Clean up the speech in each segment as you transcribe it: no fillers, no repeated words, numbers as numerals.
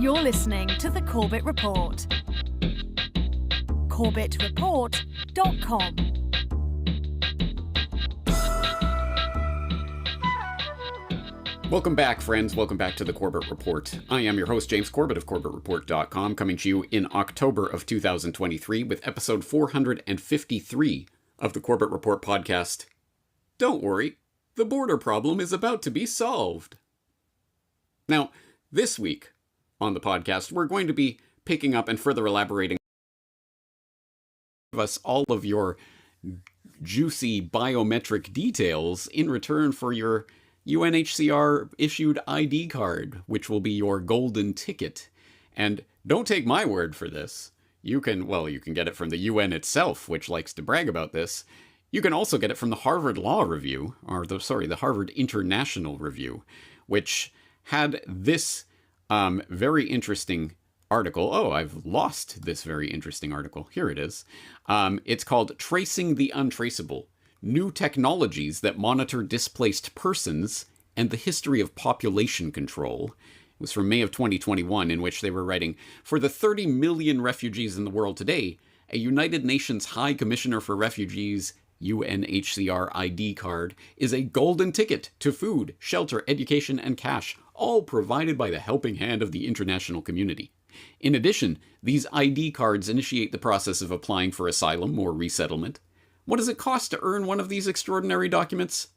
You're listening to The Corbett Report. CorbettReport.com. Welcome back, friends. Welcome back to The Corbett Report. I am your host, James Corbett of CorbettReport.com, coming to you in October of 2023 with episode 453 of The Corbett Report podcast. Don't worry, the border problem is about to be solved. Now, this week on the podcast, we're going to be picking up and further elaborating us all of your juicy biometric details in return for your UNHCR issued ID card, which will be your golden ticket. And don't take my word for this. You can get it from the UN itself, which likes to brag about this. You can also get it from the Harvard Law Review, the Harvard International Review, which had this very interesting article. Oh, I've lost this very interesting article. Here it is. It's called Tracing the Untraceable: New Technologies That Monitor Displaced Persons and the History of Population Control. It was from May of 2021, in which they were writing, for the 30 million refugees in the world today, a United Nations High Commissioner for Refugees UNHCR ID card is a golden ticket to food, shelter, education, and cash, all provided by the helping hand of the international community. In addition, these ID cards initiate the process of applying for asylum or resettlement. What does it cost to earn one of these extraordinary documents?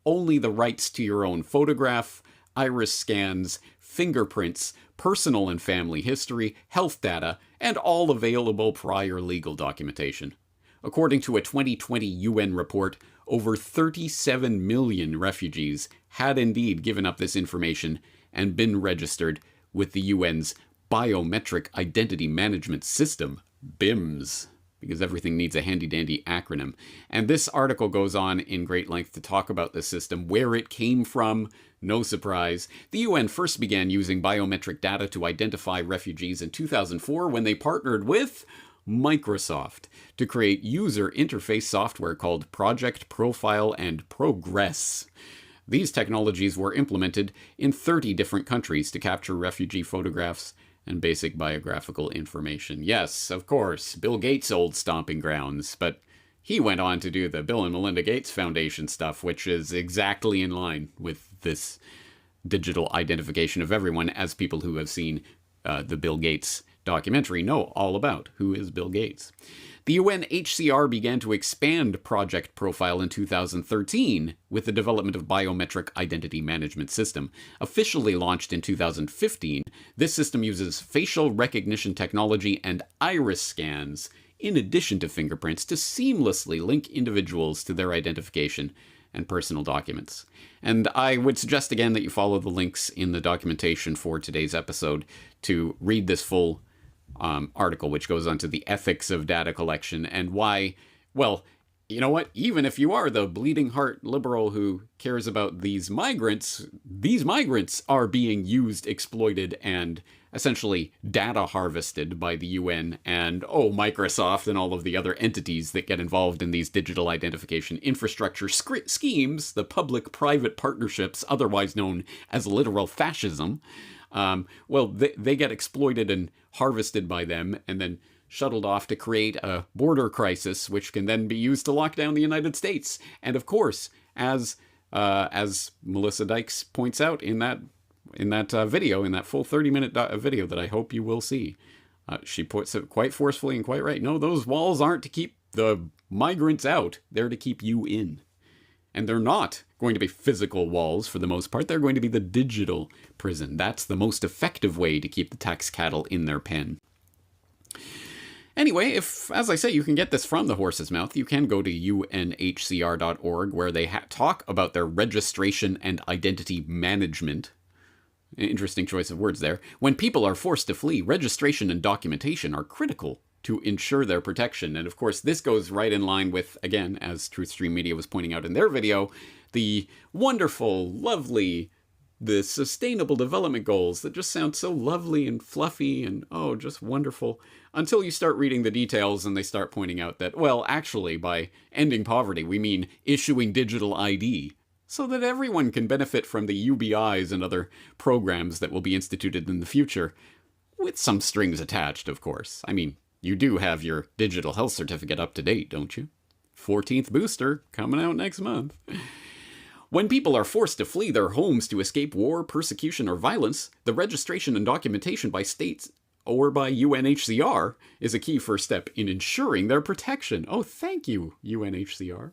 Only the rights to your own photograph, iris scans, fingerprints, personal and family history, health data, and all available prior legal documentation. According to a 2020 UN report, over 37 million refugees had indeed given up this information and been registered with the UN's Biometric Identity Management System, BIMS, because everything needs a handy-dandy acronym. And this article goes on in great length to talk about this system, where it came from. No surprise. The UN first began using biometric data to identify refugees in 2004 when they partnered with Microsoft to create user interface software called Project Profile and Progress. These technologies were implemented in 30 different countries to capture refugee photographs and basic biographical information. Yes, of course, Bill Gates' old stomping grounds, but he went on to do the Bill and Melinda Gates Foundation stuff, which is exactly in line with this digital identification of everyone, as people who have seen the Bill Gates documentary know all about. Who is Bill Gates? The UNHCR began to expand Project Profile in 2013 with the development of Biometric Identity Management System. Officially launched in 2015, this system uses facial recognition technology and iris scans, in addition to fingerprints, to seamlessly link individuals to their identification and personal documents. And I would suggest again that you follow the links in the documentation for today's episode to read this full article, which goes on to the ethics of data collection and why, well, you know what? Even if you are the bleeding heart liberal who cares about these migrants are being used, exploited, and essentially data harvested by the UN and, Microsoft and all of the other entities that get involved in these digital identification infrastructure schemes, the public-private partnerships, otherwise known as literal fascism. They get exploited and harvested by them and then shuttled off to create a border crisis, which can then be used to lock down the United States. And of course, as Melissa Dykes points out in that video, in that full 30-minute video that I hope you will see, she puts it quite forcefully and quite right. No, those walls aren't to keep the migrants out. They're to keep you in. And they're not going to be physical walls for the most part. They're going to be the digital prison. That's the most effective way to keep the tax cattle in their pen. Anyway, if, as I say, you can get this from the horse's mouth, you can go to unhcr.org, where they talk about their registration and identity management. Interesting choice of words there. When people are forced to flee, registration and documentation are critical to ensure their protection. And of course, this goes right in line with, again, as Truthstream Media was pointing out in their video, the wonderful, lovely, the sustainable development goals that just sound so lovely and fluffy and, just wonderful, until you start reading the details and they start pointing out that, well, actually, by ending poverty, we mean issuing digital ID so that everyone can benefit from the UBIs and other programs that will be instituted in the future. with some strings attached, of course. I mean, you do have your digital health certificate up to date, don't you? 14th booster coming out next month. When people are forced to flee their homes to escape war, persecution, or violence, the registration and documentation by states or by UNHCR is a key first step in ensuring their protection. Oh, thank you, UNHCR.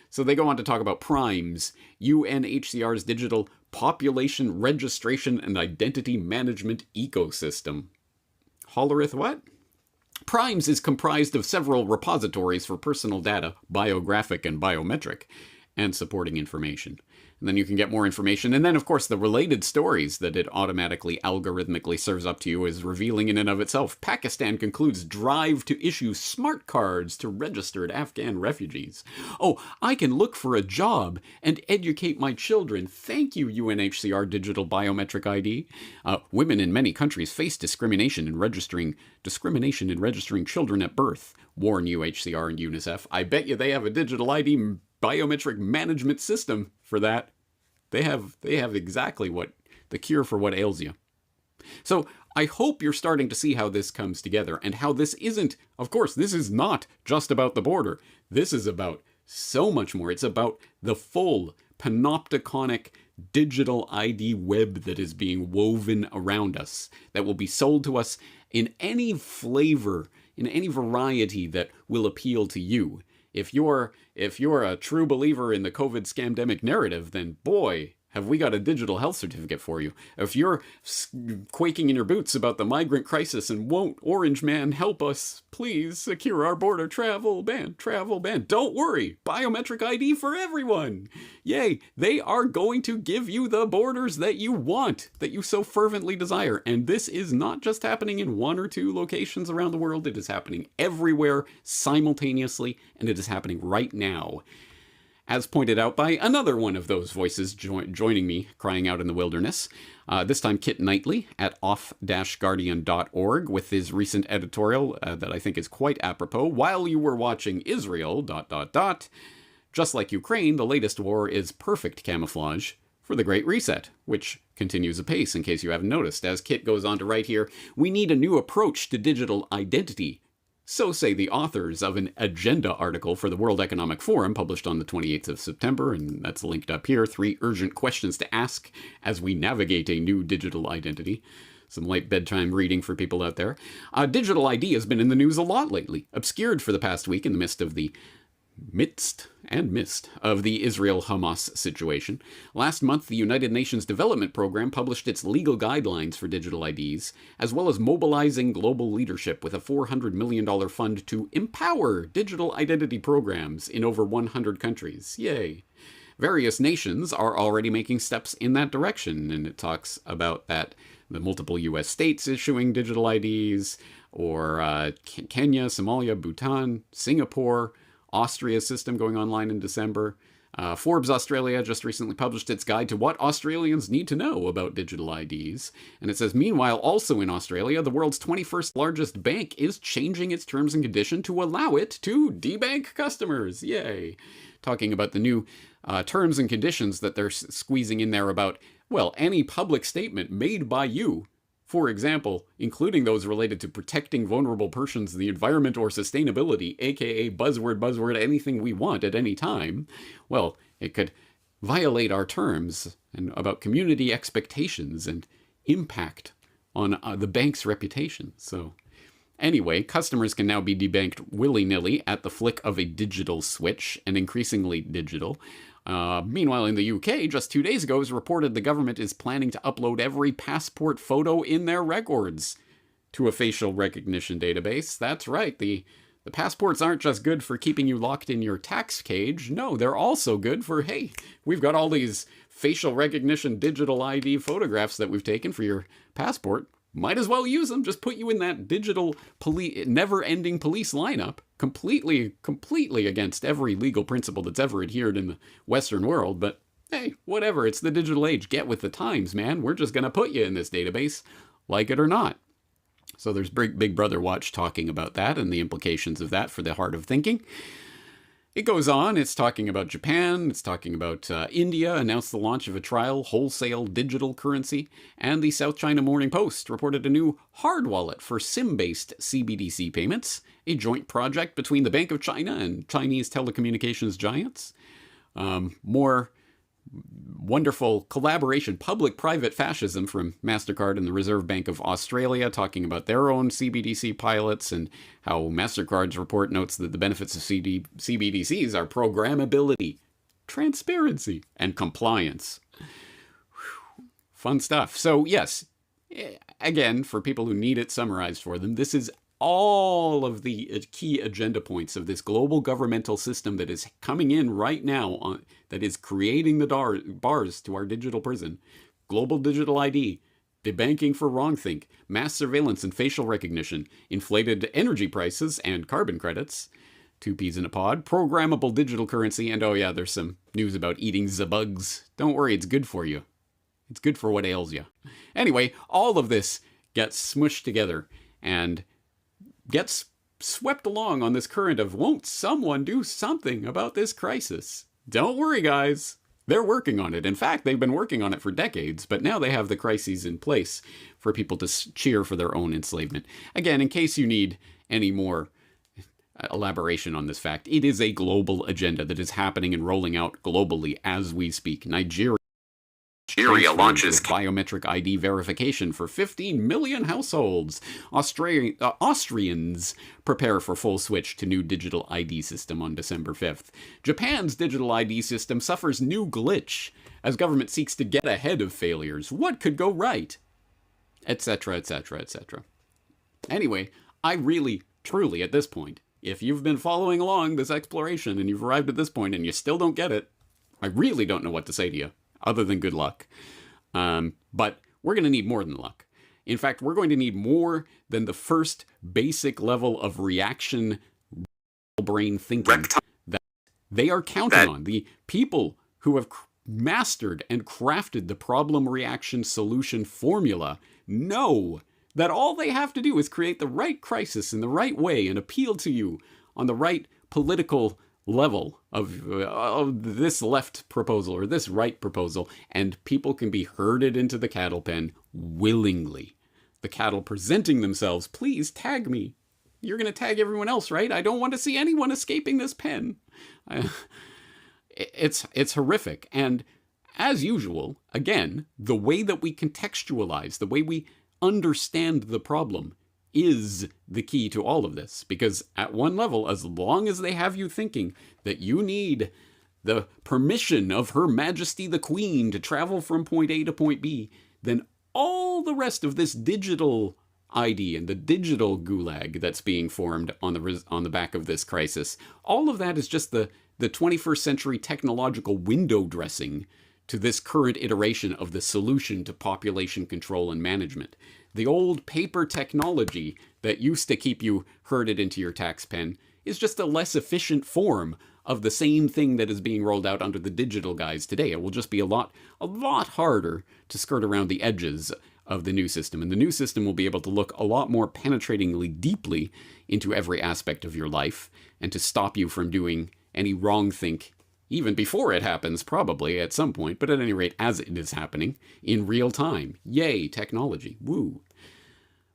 So they go on to talk about PRIMES, UNHCR's digital population registration and identity management ecosystem. Hollerith what? PRIMES is comprised of several repositories for personal data, biographic and biometric, and supporting information. And then you can get more information. And then, of course, the related stories that it automatically, algorithmically serves up to you is revealing in and of itself. Pakistan concludes drive to issue smart cards to registered Afghan refugees. Oh, I can look for a job and educate my children. Thank you, UNHCR Digital Biometric ID. Women in many countries face discrimination in registering children at birth. Warn UNHCR and UNICEF. I bet you they have a digital ID biometric management system for that. They have exactly what the cure for what ails you. So I hope you're starting to see how this comes together and how this isn't, of course, this is not just about the border. This is about so much more. It's about the full panopticonic digital ID web that is being woven around us, that will be sold to us in any flavor, in any variety that will appeal to you. If you're a true believer in the COVID scamdemic narrative, then boy, have we got a digital health certificate for you. If you're quaking in your boots about the migrant crisis and won't Orange Man help us, please secure our border travel ban. Don't worry, biometric ID for everyone. Yay, they are going to give you the borders that you want, that you so fervently desire. And this is not just happening in one or two locations around the world. It is happening everywhere simultaneously, and it is happening right now. As pointed out by another one of those voices joining me crying out in the wilderness, this time Kit Knightley at off-guardian.org with his recent editorial that I think is quite apropos. While you were watching Israel, ... just like Ukraine, the latest war is perfect camouflage for the Great Reset, which continues apace in case you haven't noticed. As Kit goes on to write here, we need a new approach to digital identity. So say the authors of an agenda article for the World Economic Forum published on the 28th of September, and that's linked up here, 3 urgent questions to ask as we navigate a new digital identity. Some light bedtime reading for people out there. Digital ID has been in the news a lot lately, obscured for the past week in the midst of the Israel-Hamas situation. Last month, the United Nations Development Program published its legal guidelines for digital IDs, as well as mobilizing global leadership with a $400 million fund to empower digital identity programs in over 100 countries. Yay! Various nations are already making steps in that direction, and it talks about that the multiple U.S. states issuing digital IDs, or Kenya, Somalia, Bhutan, Singapore, Austria's system going online in December. Forbes Australia just recently published its guide to what Australians need to know about digital IDs. And it says, meanwhile, also in Australia, the world's 21st largest bank is changing its terms and conditions to allow it to debank customers. Yay. Talking about the new terms and conditions that they're squeezing in there about, well, any public statement made by you, for example, including those related to protecting vulnerable persons, the environment, or sustainability, aka buzzword, anything we want at any time, well, it could violate our terms and about community expectations and impact on the bank's reputation. So anyway, customers can now be debanked willy-nilly at the flick of a digital switch, and increasingly digital. Meanwhile, in the UK, just 2 days ago, it was reported the government is planning to upload every passport photo in their records to a facial recognition database. That's right, the passports aren't just good for keeping you locked in your tax cage. No, they're also good for, hey, we've got all these facial recognition digital ID photographs that we've taken for your passport. Might as well use them. Just put you in that digital never-ending police lineup, completely against every legal principle that's ever adhered in the Western world. But hey, whatever. It's the digital age. Get with the times, man. We're just going to put you in this database, like it or not. So there's Big Brother Watch talking about that and the implications of that for the heart of thinking. It goes on, it's talking about Japan, it's talking about India announced the launch of a trial wholesale digital currency, and the South China Morning Post reported a new hard wallet for SIM-based CBDC payments, a joint project between the Bank of China and Chinese telecommunications giants. More wonderful collaboration, public-private fascism from MasterCard and the Reserve Bank of Australia, talking about their own CBDC pilots and how MasterCard's report notes that the benefits of CBDCs are programmability, transparency, and compliance. Whew. Fun stuff. So yes, again, for people who need it summarized for them, this is all of the key agenda points of this global governmental system that is coming in right now, that is creating the bars to our digital prison. Global digital ID, debanking for wrongthink, mass surveillance and facial recognition, inflated energy prices and carbon credits, 2 peas in a pod, programmable digital currency, and oh yeah, there's some news about eating the bugs. Don't worry, it's good for you. It's good for what ails you. Anyway, all of this gets smushed together and gets swept along on this current of, won't someone do something about this crisis? Don't worry, guys. They're working on it. In fact, they've been working on it for decades, but now they have the crises in place for people to cheer for their own enslavement. Again, in case you need any more elaboration on this fact, it is a global agenda that is happening and rolling out globally as we speak. Nigeria launches biometric ID verification for 15 million households. Austrians prepare for full switch to new digital ID system on December 5th. Japan's digital ID system suffers new glitch as government seeks to get ahead of failures. What could go right? Etc., etc., etc. Anyway, I really, truly, at this point, if you've been following along this exploration and you've arrived at this point and you still don't get it, I really don't know what to say to you, other than good luck. But we're going to need more than luck. In fact, we're going to need more than the first basic level of reaction brain thinking that they are counting on. The people who have mastered and crafted the problem reaction solution formula know that all they have to do is create the right crisis in the right way and appeal to you on the right political level of this left proposal or this right proposal, and people can be herded into the cattle pen willingly. The cattle presenting themselves, please tag me. You're going to tag everyone else, right? I don't want to see anyone escaping this pen. It's horrific. And as usual, again, the way that we contextualize, the way we understand the problem is the key to all of this. Because at one level, as long as they have you thinking that you need the permission of Her Majesty the Queen to travel from point A to point B, then all the rest of this digital ID and the digital gulag that's being formed on the back of this crisis, all of that is just the 21st century technological window dressing to this current iteration of the solution to population control and management. The old paper technology that used to keep you herded into your tax pen is just a less efficient form of the same thing that is being rolled out under the digital guise today. It will just be a lot harder to skirt around the edges of the new system. And the new system will be able to look a lot more penetratingly deeply into every aspect of your life and to stop you from doing any wrong think even before it happens, probably at some point, but at any rate, as it is happening in real time. Yay, technology. Woo.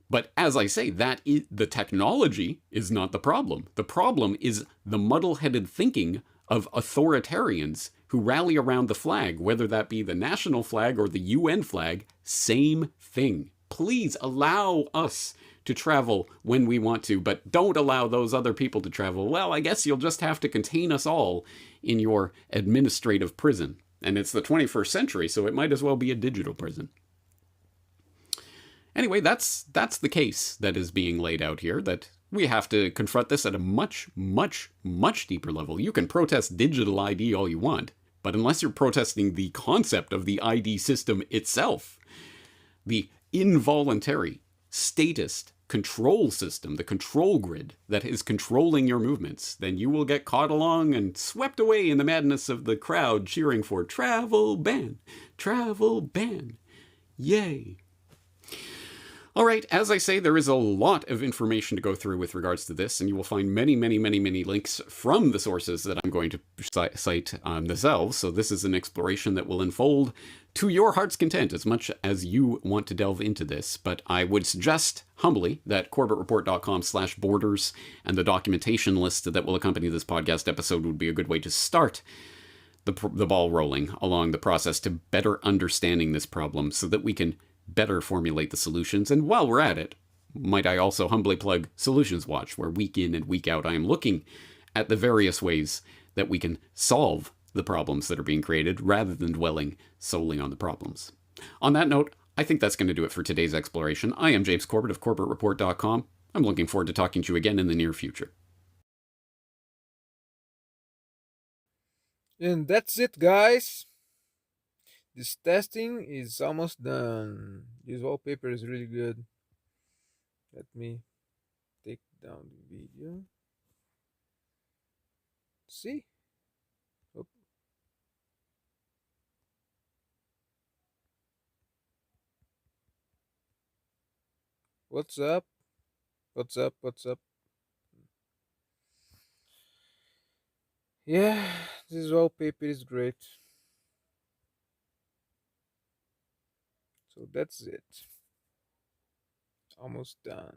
But as I say, the technology is not the problem. The problem is the muddle-headed thinking of authoritarians who rally around the flag, whether that be the national flag or the UN flag, same thing. Please allow us to travel when we want to, but don't allow those other people to travel. Well, I guess you'll just have to contain us all in your administrative prison. And it's the 21st century, so it might as well be a digital prison. Anyway, that's the case that is being laid out here, that we have to confront this at a much, much, much deeper level. You can protest digital ID all you want, but unless you're protesting the concept of the ID system itself, the involuntary, statist control system, the control grid that is controlling your movements, then you will get caught along and swept away in the madness of the crowd cheering for travel ban, yay. All right, as I say, there is a lot of information to go through with regards to this, and you will find many, many, many, many links from the sources that I'm going to cite themselves. So this is an exploration that will unfold to your heart's content as much as you want to delve into this. But I would suggest humbly that corbettreport.com/borders and the documentation list that will accompany this podcast episode would be a good way to start the ball rolling along the process to better understanding this problem so that we can better formulate the solutions. And while we're at it, might I also humbly plug Solutions Watch, where week in and week out I am looking at the various ways that we can solve the problems that are being created rather than dwelling solely on the problems. On that note, I think that's going to do it for today's exploration. I am James Corbett of CorbettReport.com. I'm looking forward to talking to you again in the near future. And that's it, guys. This testing is almost done. This wallpaper is really good. Let me take down the video. See? Oop. What's up? What's up? What's up? Yeah, this wallpaper is great. So that's it. Almost done.